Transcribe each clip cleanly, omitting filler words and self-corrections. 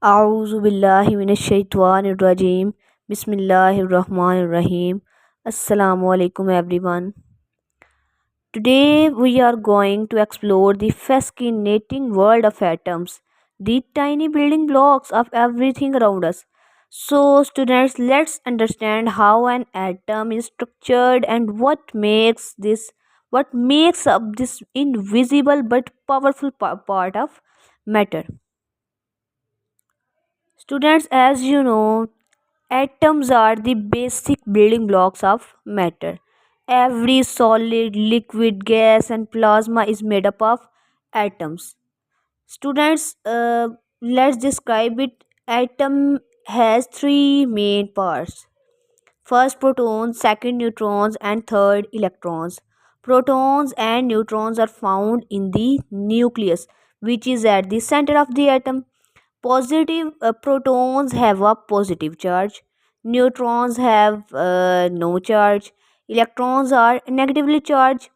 A'udzubillahiminash-shaytanir-rajim. Bismillahir-rahmanir-rahim. Assalamualaikum everyone. Today we are going to explore the fascinating world of atoms, the tiny building blocks of everything around us. So students, let's understand how an atom is structured and what makes up this invisible but powerful part of matter. Students, as you know, atoms are the basic building blocks of matter. Every solid, liquid, gas, and plasma is made up of atoms. Students, let's describe it. Atom has three main parts: first, protons, second, neutrons, and third, electrons. Protons and neutrons are found in the nucleus, which is at the center of the atom. Positive protons have a positive charge, neutrons have no charge, electrons are negatively charged.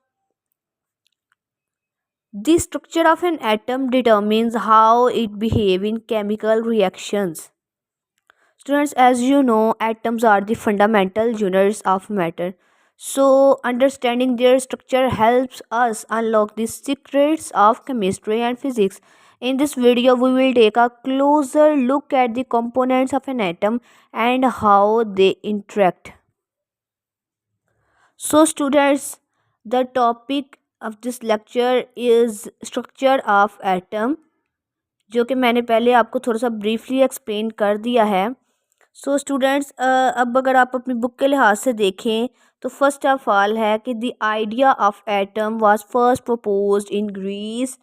The structure of an atom determines how it behaves in chemical reactions. Students, as you know, atoms are the fundamental units of matter. So, understanding their structure helps us unlock the secrets of chemistry and physics. In this video, we will take a closer look at the components of an atom and how they interact. So, students, the topic of this lecture is structure of atom, जो कि मैंने पहले आपको थोड़ा सा briefly explain कर दिया है. सो स्टूडेंट्स, अब अगर आप अपनी बुक के लिहाज से देखें तो फर्स्ट ऑफ ऑल है कि the idea of atom was first proposed in Greece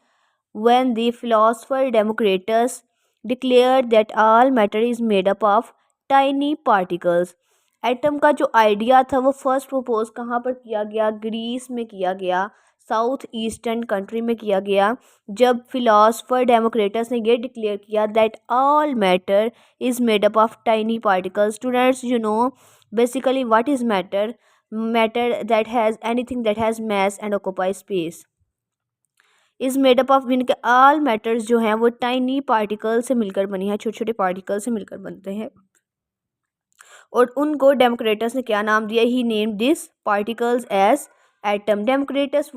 when the philosopher Democritus declared that all matter is made up of tiny particles. Atom का जो आइडिया था वो फर्स्ट प्रपोज कहाँ पर किया गया? ग्रीस में किया गया, साउथ ईस्टर्न कंट्री में किया गया, जब फिलोसोफर डेमोक्रेटस ने ये डिक्लेयर किया that all matter is made up of tiny particles. Students, you know basically what is matter? Matter that has anything that has mass and occupies space is made up of, इनके all matters जो हैं वो tiny particles से मिलकर बनी है, छोटे छोटे particles से मिलकर बनते हैं. और उनको डेमोक्रेटस ने क्या नाम दिया? He named this particles as atom. Democritus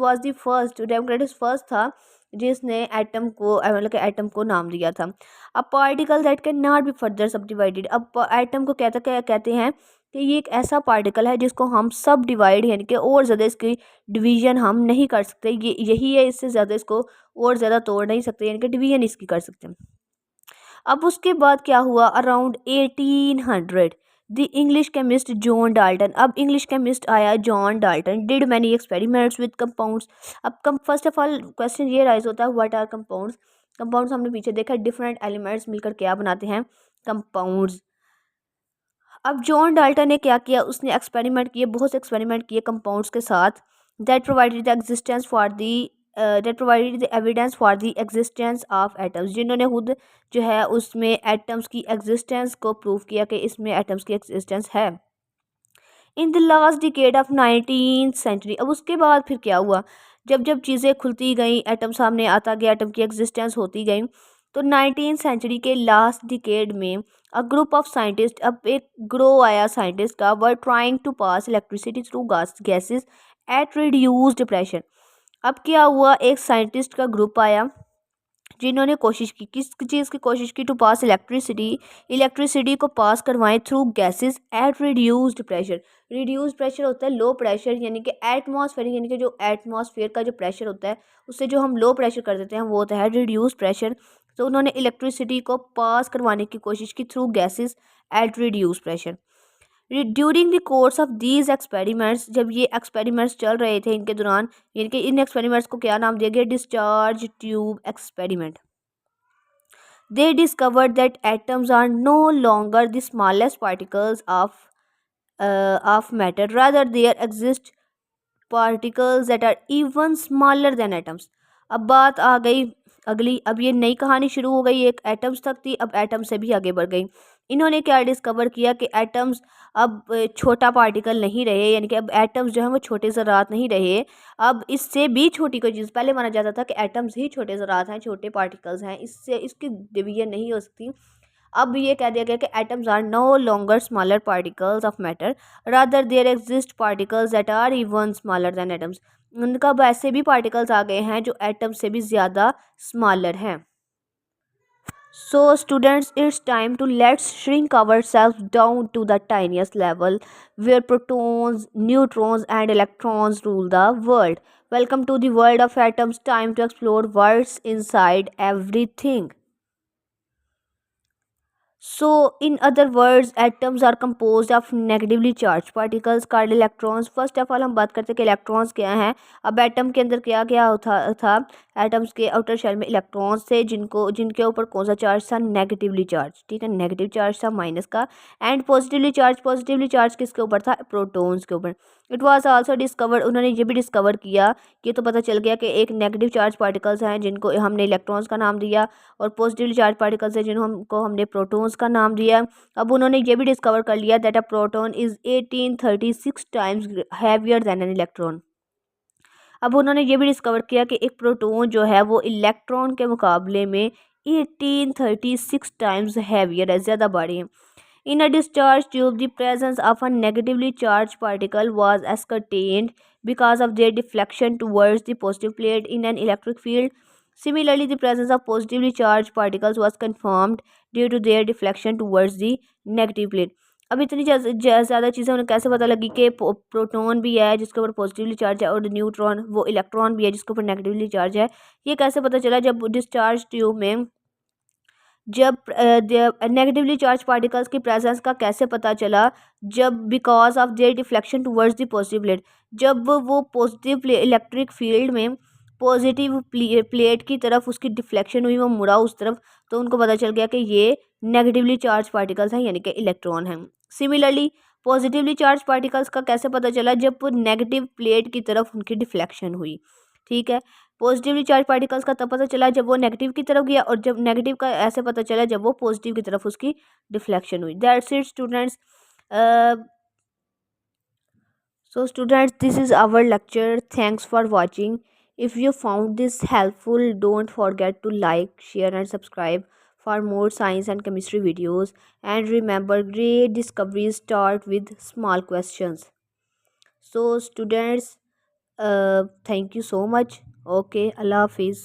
first था जिसने एटम को मतलब कि एटम को नाम दिया था. अब particle that can not be further सब डिवाइडेड. अब एटम को कहते हैं कि ये एक ऐसा पार्टिकल है जिसको हम सब डिवाइड यानी कि और ज़्यादा इसकी डिवीजन हम नहीं कर सकते. ये यही है, इससे ज़्यादा इसको और ज़्यादा तोड़ नहीं सकते, यानी कि डिवीजन इसकी कर सकते हैं. अब उसके बाद क्या हुआ? Around 1800 the English chemist John Dalton. अब इंग्लिश केमिस्ट आया John Dalton, did many experiments with compounds. अब फर्स्ट ऑफ ऑल क्वेश्चन ये राइज होता है, व्हाट आर कंपाउंड्स? कंपाउंड्स हमने पीछे देखा, डिफरेंट एलिमेंट्स मिलकर क्या बनाते हैं? कंपाउंड्स. अब जॉन डाल्टन ने क्या किया? उसने एक्सपेरिमेंट किए, बहुत से एक्सपेरिमेंट किए कंपाउंड्स के साथ. That provided the existence for the that provided the evidence for the existence of atoms. जिन्होंने खुद जो है उसमें एटम्स की एग्जिस्टेंस को प्रूव किया कि इसमें एटम्स की एग्जिस्टेंस है. In the last decade of 19th century. अब उसके बाद फिर क्या हुआ? जब जब चीज़ें खुलती गई, एटम सामने आता गया, एटम की एग्जिस्टेंस होती गई, तो 19th सेंचुरी के लास्ट डिकेड में अ ग्रुप ऑफ साइंटिस्ट, अब एक ग्रो आया साइंटिस्ट का, were trying to pass electricity through gases at reduced pressure. अब क्या हुआ? एक साइंटिस्ट का ग्रुप आया जिन्होंने कोशिश की, किस चीज़ की कोशिश की? टू पास इलेक्ट्रिसिटी को पास करवाएं through gases at reduced pressure. Reduced pressure होता है लो प्रेशर, यानी कि एटमॉस्फेरिक, यानी कि जो एटमॉस्फेयर का जो प्रेशर होता है उससे जो हम लो प्रेशर कर देते हैं वो होता है रिड्यूस्ड प्रेशर. तो उन्होंने इलेक्ट्रिसिटी को पास करवाने की कोशिश की through gases at reduced pressure. During the course of these experiments, जब ये एक्सपेरिमेंट्स चल रहे थे इनके दौरान, यानी कि इन एक्सपेरिमेंट्स को क्या नाम दिया गया? Discharge tube experiment. They discovered that atoms are no longer the smallest particles of matter, rather there exist particles that are even smaller than atoms. अब बात आ गई अगली. अब ये नई कहानी शुरू हो गई. एक एटम्स तक थी, अब एटम से भी आगे बढ़ गई. इन्होंने क्या डिस्कवर किया कि एटम्स अब छोटा पार्टिकल नहीं रहे, यानी कि अब एटम्स जो हैं वो छोटे ज़रात नहीं रहे. अब इससे भी छोटी कोई चीज़, पहले माना जाता था कि एटम्स ही छोटे ज़रात हैं, छोटे पार्टिकल्स हैं, इससे इसकी डिवीजन नहीं हो सकती. अब ये कह दिया गया कि atoms are no longer smaller particles of matter, rather there exist particles that are even smaller than atoms. उनका अब ऐसे भी पार्टिकल्स आ गए हैं जो एटम से भी ज़्यादा स्मॉलर हैं। So students, it's time to let's shrink ourselves down to the tiniest level where protons, neutrons and electrons rule the world. Welcome to the world of atoms. Time to explore what's inside everything. So, in other words, atoms are composed of negatively charged particles called electrons. First of all, हम बात करते हैं कि electrons क्या हैं। अब atom के अंदर क्या क्या होता था, एटम्स के आउटर शेल में इलेक्ट्रॉन्स थे जिनके ऊपर कौन सा चार्ज था, नेगेटिवली चार्ज। ठीक है, नेगेटिव चार्ज था माइनस का। एंड पॉजिटिवली चार्ज किसके ऊपर था, प्रोटॉन्स के ऊपर। इट वॉज आल्सो डिस्कवर्ड, उन्होंने ये भी डिस्कवर किया, ये तो पता चल गया कि एक नेगेटिव चार्ज पार्टिकल्स हैं जिनको हमने इलेक्ट्रॉन्स का नाम दिया, और पॉजिटिवली चार्ज पार्टिकल्स हैं जिनको हमने प्रोटॉन्स का नाम दिया। अब उन्होंने ये भी डिस्कवर कर लिया that a proton is 1836 times heavier than an electron. अब उन्होंने ये भी डिस्कवर किया कि एक प्रोटॉन जो है वो इलेक्ट्रॉन के मुकाबले में 1836 टाइम्स हैवियर है, ज़्यादा भारी है। In a discharge tube, the presence of a negatively charged particle was ascertained because of their deflection towards the positive plate in an electric field. Similarly, the presence of positively charged particles was confirmed due to their deflection towards the negative plate. अब इतनी ज़्यादा चीज़ें उन्हें कैसे पता लगी कि proton भी है जिसके ऊपर पॉजिटिवली चार्ज है, और न्यूट्रॉन वो इलेक्ट्रॉन भी है जिसके ऊपर नेगेटिवली चार्ज है। ये कैसे पता चला, जब डिस्चार्ज ट्यूब में जब नेगेटिवली चार्ज पार्टिकल्स की प्रेजेंस का कैसे पता चला, जब because of their deflection towards the positive plate, जब वो पॉजिटिव इलेक्ट्रिक फील्ड में पॉजिटिव प्लेट की तरफ उसकी डिफ्लेक्शन हुई, वो मुड़ा उस तरफ, तो उनको पता चल गया कि ये नेगेटिवली चार्ज पार्टिकल्स हैं, यानी कि इलेक्ट्रॉन हैं। सिमिलरली पॉजिटिवली चार्ज पार्टिकल्स का कैसे पता चला, जब नेगेटिव प्लेट की तरफ उनकी डिफ्लेक्शन हुई। ठीक है, पॉजिटिवली चार्ज पार्टिकल्स का तब पता चला जब वो नेगेटिव की तरफ गया, और जब नेगेटिव का ऐसे पता चला जब वो पॉजिटिव की तरफ उसकी डिफ्लेक्शन हुई। That's it students. So students, this is our lecture. Thanks for watching. If you found this helpful, don't forget to like, share and subscribe for more science and chemistry videos. And remember, great discoveries start with small questions. So students, thank you so much. Okay, Allah Hafiz.